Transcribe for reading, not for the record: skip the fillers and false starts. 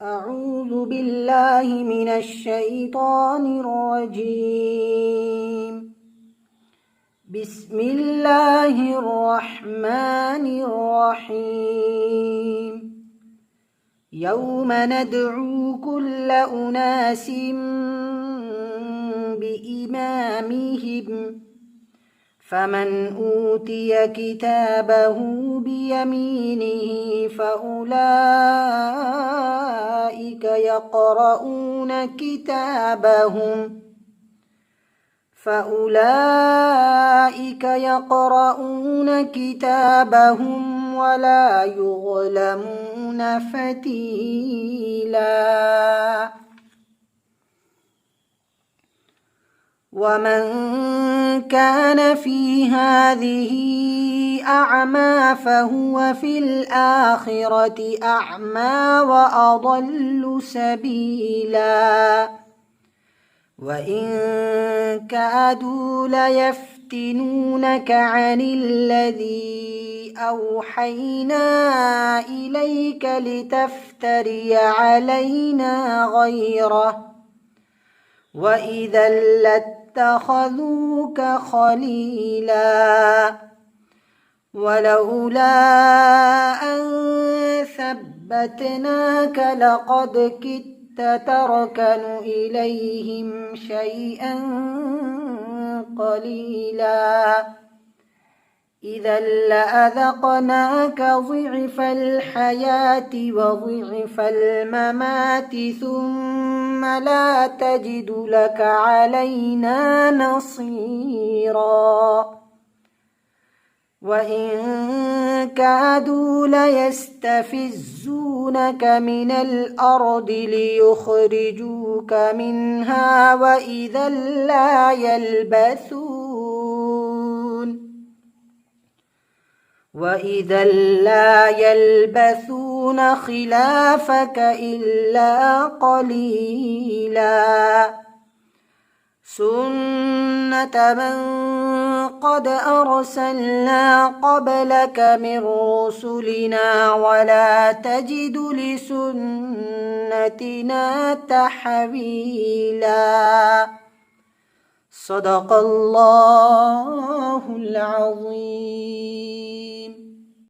أعوذ بالله من الشيطان الرجيم. بسم الله الرحمن الرحيم. يوم ندعو كل أناس بإمامهم فمن أوتي كتابه بيمينه فأولئك يقرؤون كتابهم ولا يظلمون فتيلا. ومن كان في هذه أعمى فهو في الآخرة أعمى وأضل سبيلا. وإن كادوا ليفتنونك عن الذي أوحينا إليك لتفتري علينا غيره وإذا لاتخذوك خليلا. ولولا أن ثبتناك لقد كدت تركن إليهم شيئا قليلا. إذا لأذقناك ضعف الحياة وضعف الممات ثم لا تجد لك علينا نصيرا. وإن كادوا ليستفزونك من الأرض ليخرجوك منها وإذا لا يلبثون خلافك إلا قليلا. سنة من قد أرسلنا قبلك من رسلنا ولا تجد لسنتنا تحويلا. صدق الله العظيم.